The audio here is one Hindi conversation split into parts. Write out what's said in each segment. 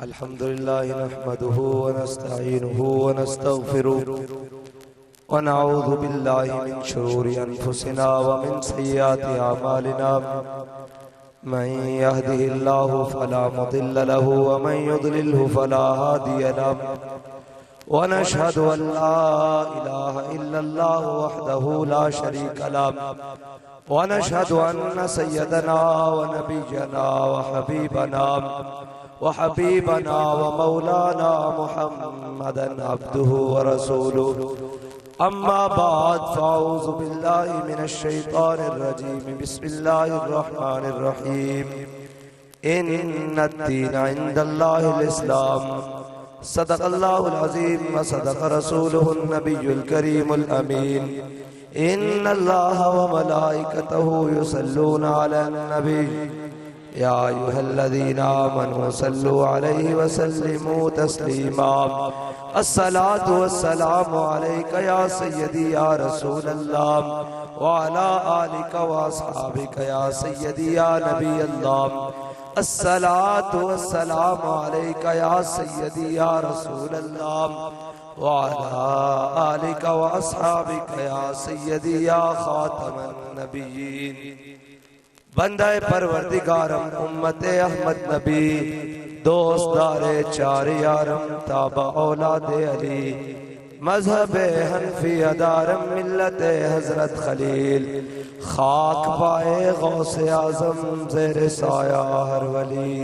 अल्हम्दुलिल्लाह नहमदुहु व नस्तईनुहु व नस्तगफिरुहु व नऊज़ु बिल्लाहि मिन शुरूरि अनफुसिना व मिन सय्यिआति अमालिना मन यहदिहिल्लाहु फला मुदिल्ल लहु व मन युद्लिलहु फला हादिय लहु व नशहदु अन ला इलाहा इल्लल्लाह वहदहु ला शरीका लहु व नशहदु अन्न सय्यदना व नबिय्यना व हबीबना व मौलाना मुहम्मदन अब्दुहु व रसूलुहु अम्मा बाद फ़अऊज़ु बिल्लाहि मिनश शैतानिर रजीम बिस्मिल्लाहिर रहमानिर रहीम इन्नद्दीना इंदल्लाहिल इस्लाम सदक़ल्लाहुल अज़ीम व सदक़ रसूलुहुन नबियुल करीमुल अमीन इन्नल्लाहा व मलाइकतहु युसल्लूना अलन नबी या अय्युहल्लज़ीना आमनू सल्लु अलैहि व सल्लिमू तस्लीमा अस्सलातु वस्सलामु अलैका या सय्यदी या रसूलल्लाह व अला आलिका व अस्हाबिका या सय्यदी या नबी अल्लाह अस्सलातु वस्सलामु अलैका या सय्यदी या रसूलल्लाह व अला आलिका व अस्हाबिका या सय्यदी या खातमन नबिय्यीन। बंदे परवरदिगारम उम्मते अहमद नबी दोस्तदारे चार यारम ताबा औलादे अली मजहब हनफी अदारम मिल्लते हजरत खलील खाक पाए गौसे आजम ज़ेरे साया हर वली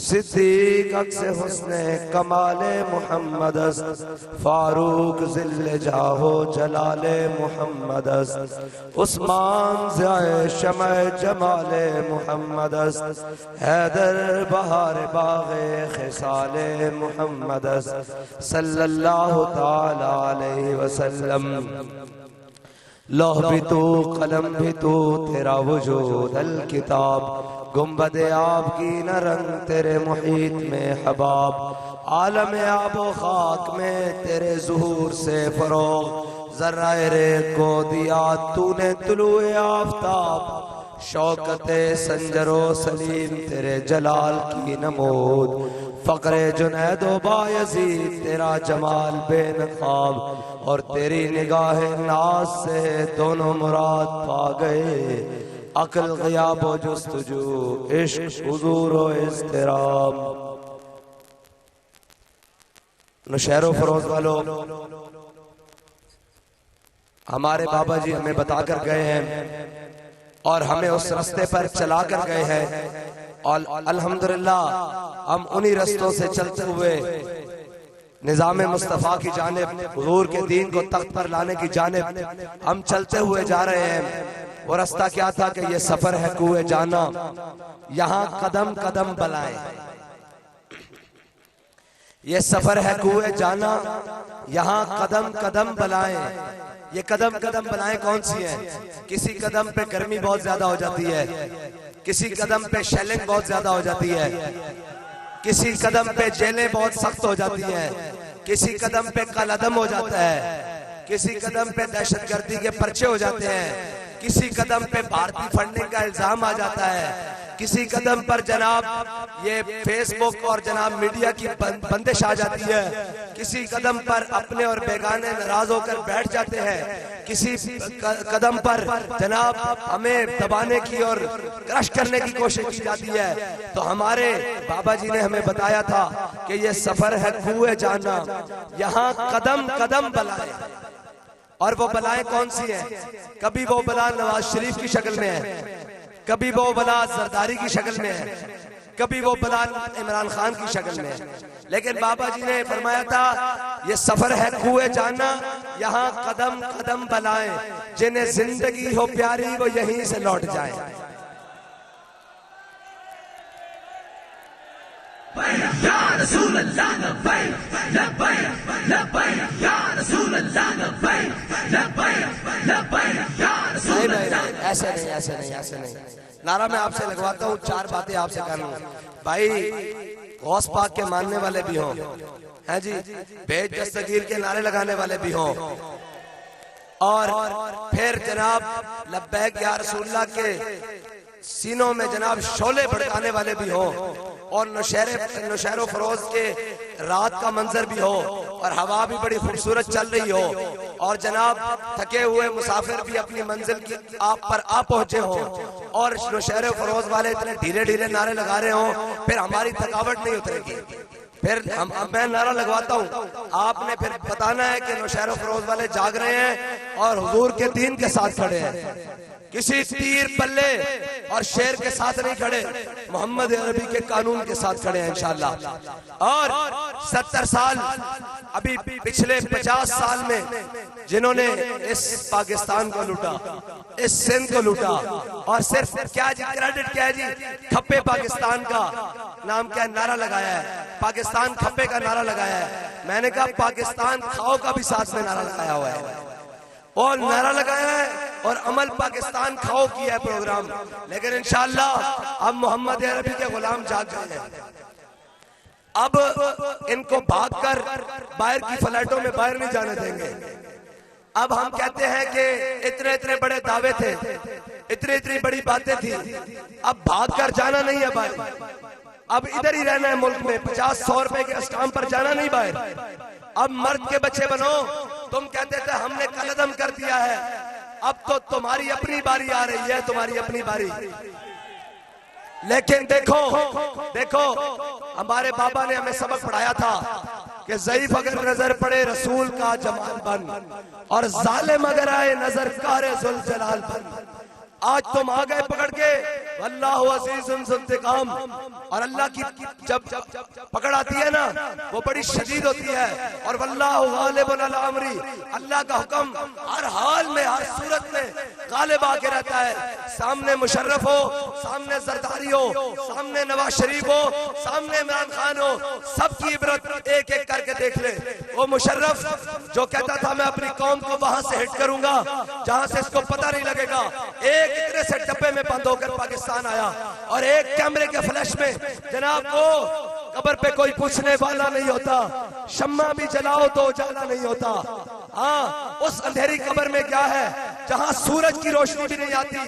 सिद्दीक अक्स हुस्ने कमाले मुहम्मद फारूक ज़िल्ले जाहो जलाले मुहम्मद उस्मान ज़ाए शमए जमाले मुहम्मद हैदर बहार बाग़े ख़िसाले मुहम्मद सल्लल्लाहु ताला अलैहि वसल्लम। लौह भी तू कलम भी तू तेरा वजूद अल किताब गुम्बदे आब की न रंग तेरे मुहीत में हबाब आलम आबो खाक में तेरे ज़ुहूर से फरोग ज़र्राए रे को दिया तूने तुलुए आफ़ताब शौकते संजरो सलीम तेरे जलाल की नमूद फ़क़्रे जुनैदो बायज़ीद तेरा जमाल बेनक़ाब और तेरी निगाह नाज से दोनों मुराद पा गए अक़ल ग़ियाब व जुस्तजू इश्क़ हुज़ूर व इज़्तिराम। नौशहरो फरोज़ वालों, हमारे बाबा जी हमें बताकर गए हैं और हमें उस रास्ते पर चला कर गए हैं और अल्हम्दुलिल्लाह हम उन्हीं रस्तों से चलते हुए निज़ाम मुस्तफ़ा की जानिब हुज़ूर के दीन को तख्त पर लाने की जानिब हम चलते हुए जा रहे हैं। वो रास्ता क्या था कि ये सफर है कुए जाना, यहाँ कदम कदम बलाएं। ये सफर है कुए जाना, यहाँ कदम कदम बलाएं। ये कदम कदम बलाएं कौन सी हैं? किसी कदम पे गर्मी बहुत ज्यादा हो जाती है, किसी कदम पे शेलिंग बहुत ज्यादा हो जाती है, किसी कदम पे जेलें बहुत सख्त हो जाती हैं, किसी कदम पे कलअदम हो जाता है, किसी कदम पे दहशतगर्दी के पर्चे हो जाते हैं, किसी कदम पे भारतीय फंडिंग का इल्जाम आ जाता है, किसी कदम पर जनाब ये फेसबुक और जनाब मीडिया की बंदिश आ जाती है, किसी कदम पर अपने और बेगाने नाराज होकर बैठ जाते हैं, किसी कदम पर जनाब हमें दबाने की और क्रश करने की कोशिश की जाती है। तो हमारे बाबा जी ने हमें बताया था कि ये सफर है कुए जाना, यहाँ कदम कदम बलाएं। और वो बलाएं कौन सी हैं? कभी वो बला नवाज शरीफ की शक्ल में है, कभी वो बला जरदारी की शक्ल में है, कभी वो बला इमरान खान की शक्ल में है। लेकिन बाबा जी ने फरमाया था ये सफर है कुए जाना, यहाँ कदम कदम बलाएं, जिन्हें जिंदगी हो प्यारी वो यहीं से लौट जाए। या रसूल अल्लाह लब्बैक लब्बैक लब्बैक या रसूल अल्लाह लब्बैक लब्बैक ऐसे नहीं, ऐसे नहीं, ऐसे नहीं। नारा मैं आपसे लगवाता हूँ, 4 बातें आपसे कर लूं भाई। गौस पाक के मानने वाले भी हों, हैं जी, बेज दस्तगीर के नारे लगाने वाले भी हों, और फिर जनाब लब्बैक या रसूलुल्लाह के सीनों में जनाब शोले भड़काने वाले भी हों, और नौशहरो फरोज के रात का मंजर भी हो, और हवा भी बड़ी खूबसूरत चल रही हो, और जनाब थके हुए मुसाफिर भी अपनी मंजिल की आप पर आ पहुंचे हों, और नौशहरो फरोज वाले इतने ढीले ढीले नारे लगा रहे हों, फिर हमारी थकावट नहीं उतरेगी। फिर मैं नारा लगवाता हूँ, आपने फिर बताना है कि नौशहरो फरोज वाले जाग रहे हैं और हुजूर के दीन के साथ खड़े हैं, किसी तीर पल्ले और शेर के साथ नहीं खड़े, मोहम्मद अरबी के कानून के साथ खड़े हैं इंशाअल्लाह। और 70 साल, अभी पिछले 50 साल में जिन्होंने इस पाकिस्तान को लूटा, इस सिंध को लूटा, और सिर्फ क्या जी क्रेडिट क्या है जी, खप्पे पाकिस्तान का नाम क्या नारा लगाया है, पाकिस्तान खप्पे का नारा लगाया है। मैंने कहा पाकिस्तान खाओ का भी साथ में नारा लगाया हुआ है, और नारा लगाया है, और अमल पाकिस्तान खाओ किया है प्रोग्राम। लेकिन इंशाअल्लाह अब मोहम्मद अरबी के गुलाम जाग गए हैं, अब इनको भागकर बाहर की फ्लैटों में बाहर नहीं जाने देंगे। अब हम कहते हैं कि इतने इतने बड़े दावे थे, इतनी इतनी बड़ी बातें थी, अब भागकर जाना नहीं है बाहर, अब इधर ही रहना है मुल्क में, 50-100 रुपए के स्टाम्प पर जाना नहीं बाहर। अब मर्द के बच्चे बनो। तुम कहते थे हमने कलदम कर दिया है, अब तो तुम्हारी अपनी बारी आ रही है, तुम्हारी अपनी बारी। लेकिन देखो देखो, हमारे बाबा ने हमें सबक पढ़ाया था कि ज़ईफ अगर नजर पड़े रसूल का जमाल बन, और जालिम अगर आए नजर कारे जुल जलाल बन। आज तुम आ गए पकड़ के, अल्लाह अज़ीज़ुन ज़ुंतिकाम, और अल्लाह की जब पकड़ आती है ना वो बड़ी शदीद होती है, और वल्लाहु गालिबुन अला अमरी, अल्लाह का हुक्म हर हाल में हर सूरत में गालिब आके रहता है। सामने मुशर्रफ हो, सामने जरदारी हो, सामने नवाज शरीफ हो, सामने इमरान खान हो, सबकी इबरत एक एक करके देख ले। वो मुशर्रफ जो कहता था मैं अपनी कौम को वहां से हिट करूंगा जहां से इसको पता नहीं लगेगा, एक इतने से डब्बे में बंद होकर पाकिस्तान आया, और एक कैमरे के फ्लैश में जनाब वो कब्र पे कोई पूछने वाला नहीं होता, शम्मा भी जलाओ तो उजाला नहीं होता। हाँ, उस अंधेरी कब्र में क्या है जहां सूरज की रोशनी भी नहीं आती,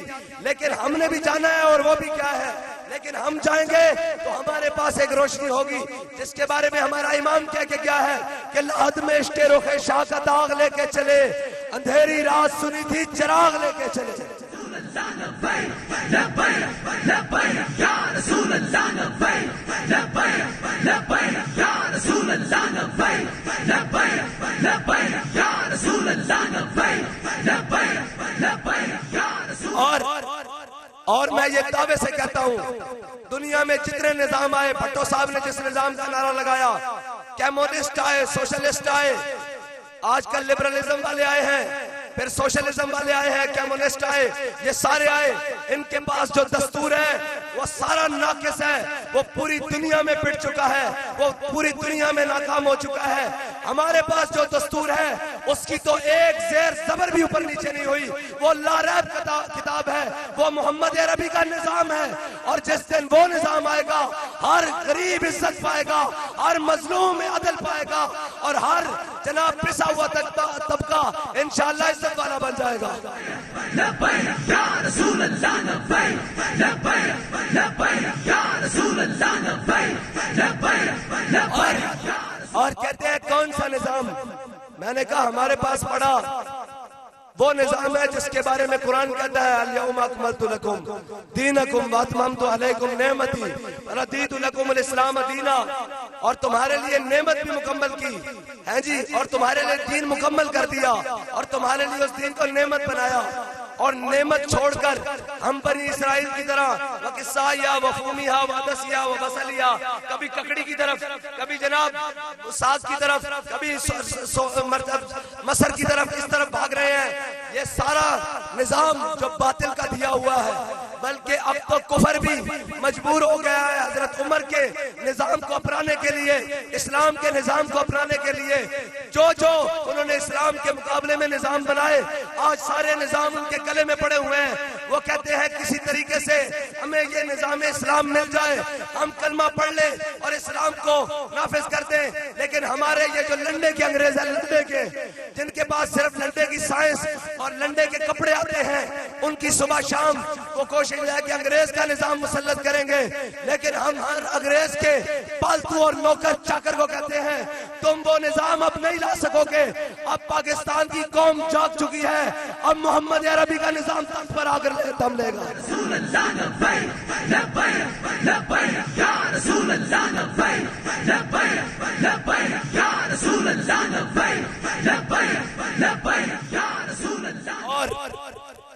लेकिन हमने भी जाना है, और वो भी क्या है, लेकिन हम जाएंगे तो हमारे पास एक रोशनी होगी जिसके बारे में हमारा इमाम कह के क्या है कि लाद में इश्क़े रुखे शाह का दाग लेके चले, अंधेरी रात सुनी थी चिराग लेके चले। और मैं ये दावे से कहता हूँ, दुनिया में जितने निजाम आए, भट्टो साहब ने जिस निजाम का नारा लगाया, कम्युनिस्ट आए, सोशलिस्ट आए, आजकल लिबरलिज्म वाले आए हैं, फिर सोशलिज्म वाले आए हैं, कम्युनिस्ट आए, ये सारे आए, इनके पास जो दस्तूर है वो सारा नाकिस है, वो पूरी दुनिया में पिट चुका है, वो पूरी दुनिया में नाकाम हो चुका है। हमारे पास जो दस्तूर है उसकी तो एक जेर जबर भी ऊपर नीचे नहीं हुई, वो लारैब किताब है, वो मोहम्मद अरबी का निजाम है। और जिस दिन वो निजाम आएगा, हर गरीब इज्जत पाएगा, हर मजलूम अदल पाएगा, और हर जनाब पिसा हुआ तबका इंशाअल्लाह इज्जत वाला बन जाएगा। और कहते हैं कौन सा निजाम? मैंने कहा हमारे पास पड़ा वो निजाम है जिसके बारे में कुरान कहता है अल-यौमा अकमलतु लकुम दीनकुम व अतममतु अलैकुम नेमती व रदीतु लकुमुल इस्लाम दीना। और तुम्हारे लिए नेमत भी मुकम्मल की है जी, और तुम्हारे लिए दीन मुकम्मल कर दिया, और तुम्हारे लिए उस दीन को नेमत बनाया। और नेमत छोड़कर हम बनी इसराइल की तरह वकिस्साया वफूमिया वदसिया वबसलिया, कभी ककड़ी की तरफ, कभी जनाब साग की तरफ, कभी मसर की तरफ, इस तरफ भाग रहे हैं। ये सारा निजाम जो बातिल का दिया हुआ है, बल्कि अब तो कुफर भी मजबूर हो गया है हजरत उमर के निजाम को अपनाने के लिए, इस्लाम के निजाम को अपनाने के लिए। जो जो उन्होंने इस्लाम के मुकाबले में निजाम बनाए, आज सारे निजाम उनके गले में पड़े हुए हैं। वो कहते हैं किसी तरीके से हमें ये निजाम इस्लाम मिल जाए, हम कलमा पढ़ ले और इस्लाम को नाफिज कर दें। लेकिन हमारे ये जो लंडे के अंग्रेज हैं, लंडे के, जिनके पास सिर्फ लंडे की साइंस और लंडे के कपड़े आते हैं, उनकी सुबह शाम वो कोशिश है कि अंग्रेज का निजाम मुसल्लत करेंगे। लेकिन हम हर अंग्रेज के पालतू और नौकर चाकर को कहते हैं तुम वो निजाम अब नहीं ला सकोगे। अब पाकिस्तान की कौम जाग चुकी है, अब मोहम्मद अरबी का निजाम तख्त पर आकर दम लेगा।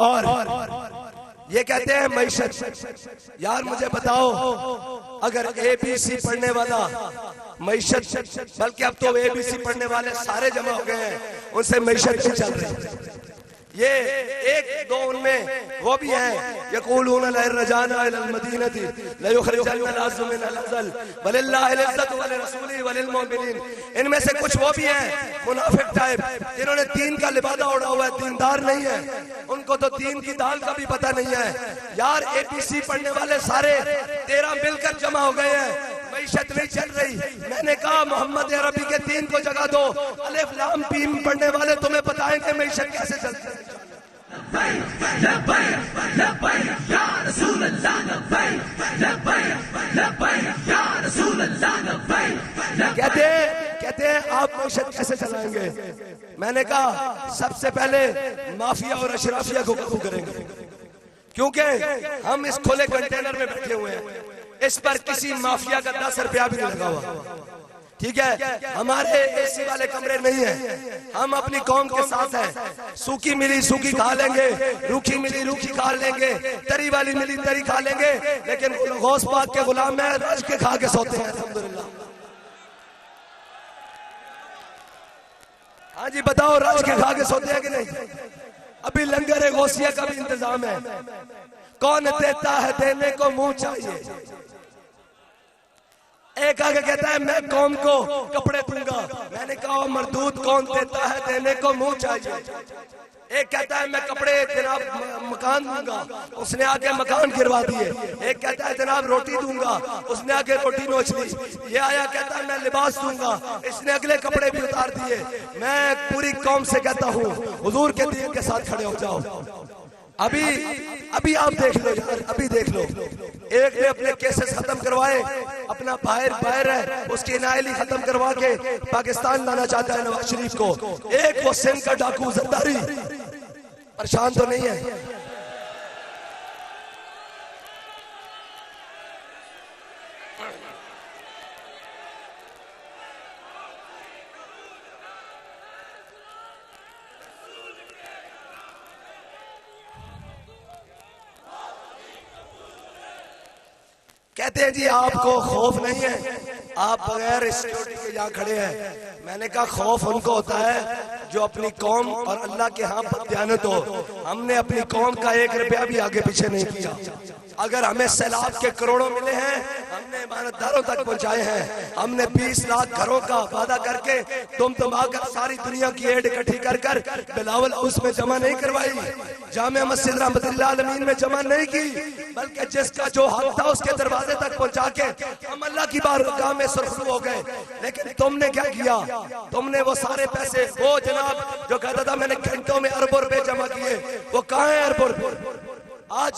और ये कहते हैं मईशत। यार मुझे बताओ, अगर ABC पढ़ने वाला मईशत, बल्कि अब तो ABC पढ़ने वाले सारे जमा हो गए हैं, उनसे मईशत नहीं चल रही। ये एक दो उनमें वो भी हैं, यक़ूलून लरजाना इलल मदीनती लयुखरिजन्नल अज़्ज़ु मिनल अज़ल वलिल्लाहिल इज़्ज़तु वलिरसूलिहि वलिलमुमिनीन। इनमें से कुछ वो भी हैं मुनाफिक टाइप, जिन्होंने दीन का लिबादा उड़ा हुआ है, दीनदार नहीं है, उनको तो दीन की दाल का भी पता नहीं है। यार ABC पढ़ने वाले सारे 13 मिलकर जमा हो गए हैं, मईशत नहीं चल रही। मैंने कहा मोहम्मद अरबी के दीन को जगा दो, अलिफ लाम मीम पढ़ने वाले तुम्हें बताएंगे मईशत कैसे चलती है। कहते हैं आप मईशत कैसे चलाएंगे। मैंने कहा सबसे पहले माफिया और अशराफिया को काबू करेंगे, क्योंकि हम इस खुले कंटेनर में बैठे हुए हैं, इस पर किसी माफिया का 10 रुपया भी नहीं लगा हुआ। ठीक है, हमारे AC वाले कमरे नहीं है, हम अपनी कौम के साथ हैं। सूखी मिली सूखी खा लेंगे, रूखी मिली रूखी खा लेंगे, तरी वाली मिली तरी खा लेंगे, लेकिन गौस पाक के गुलाम में रज के खा के सोते हैं अल्हम्दुलिल्लाह। हाँ जी बताओ, रज के खा के सोते हैं कि नहीं? अभी लंगर गौसिया का भी इंतजाम है। कौन देता है देने को मुंह चाहिए। एक आगे कहता है मैं कौम को कपड़े दूंगा, मैंने कहा मरदूद कौन देता है देने को मुंह चाहिए। एक कहता है मैं कपड़े जनाब मकान दूंगा, उसने आके मकान गिरवा दिए। एक कहता है जनाब रोटी दूंगा, उसने आके रोटी नोच ली। ये आया कहता है मैं लिबास दूंगा, इसने अगले कपड़े भी उतार दिए। मैं पूरी कौम से कहता हूँ हुजूर के दीन के साथ खड़े हो जाओ। अभी आप देख लो यार, अभी देख लो, एक ने अपने केसेस खत्म करवाए, अपना बाहर है उसकी नायली खत्म करवा के पाकिस्तान लाना चाहता है नवाज शरीफ को। एक वो सिंध का डाकू जरदारी परेशान तो नहीं है। कहते हैं जी आपको खौफ नहीं है, आप बगैर सिक्योरिटी के यहाँ खड़े हैं। मैंने कहा खौफ उनको होता है जो अपनी कौम और अल्लाह के यहाँ बददियानत हो। हमने अपनी कौम का 1 रुपया भी आगे पीछे नहीं किया। अगर हमें सैलाब के करोड़ों मिले हैं, हमने ईमानदारों तक पहुंचाए हैं। हमने 20 लाख घरों का वादा करके तुम सारी दुनिया की एड इकट्ठी कर बिलावल हाउस में जमा नहीं करवाई, जामिया मस्जिद रहमतुल्लाह अलमीन में जमा नहीं की, बल्कि जिसका जो हक था उसके दरवाजे तक पहुंचा के हम अल्लाह की बारगाह में सुरखरू हो गए। लेकिन तुमने क्या किया? तुमने वो सारे पैसे, वो जनाब जो कहता था मैंने घंटों में अरबों रुपए जमा किए, वो कहाँ है अरबों रुपए? आज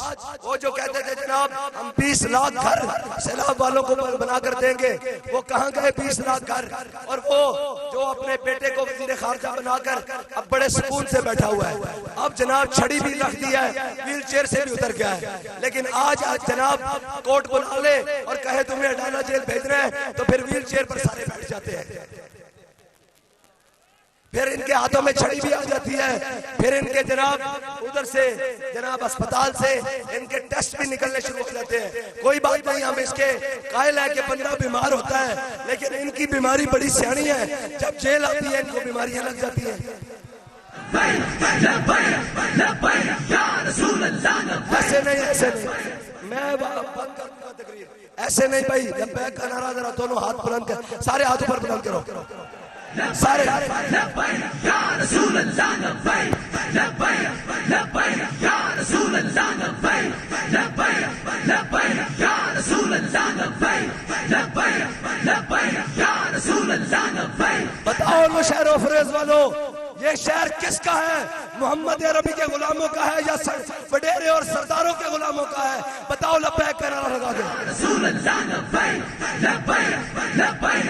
वो जो कहते थे जनाब हम 20 लाख घर सैलाब वालों को बनाकर देंगे, वो कहाँ गए 20 लाख घर? और वो जो अपने बेटे को वजीर खारजा बनाकर अब बड़े सुकून से बैठा हुआ है, अब जनाब छड़ी भी रख दिया है, व्हील चेयर से भी उतर गया है। लेकिन आज जनाब कोर्ट बुला ले और कहे तुम्हें अडाला जेल भेजना है तो फिर व्हील चेयर पर सारे बैठ जाते हैं। फिर इनके हाथों में छड़ी भी आ जाती है, फिर इनके जनाब उधर से जनाब अस्पताल से इनके टेस्ट भी निकलने शुरू हो जाते हैं। कोई बात नहीं, हम इसके कायल है कि बंदा बीमार होता है, लेकिन इनकी बीमारी बड़ी सियानी है। जब जेल आती है इनको बीमारियां लग जाती हैं। ऐसे नहीं, ऐसे नहीं, मैं बंद कर दूंगा तकरीर। ऐसे नहीं भाई, लब्बैक का नारा जरा दोनों हाथ बुलंद कर, सारे हाथ ऊपर बुलंद करो, सारे। या रसूल अल्लाह, अल्लाह लब्बैक लब्बैक लब्बैक या रसूल अल्लाह लब्बैक। बताओ लो शहर फरेज वालों, ये शहर किसका है? मोहम्मद अरबी के गुलामों का है या वडेरे और सरदारों के गुलामों का है? बताओ लब्बैक का नारा लगा दो। रसूल अल्लाह लब्बैक लब्बैक लब्बैक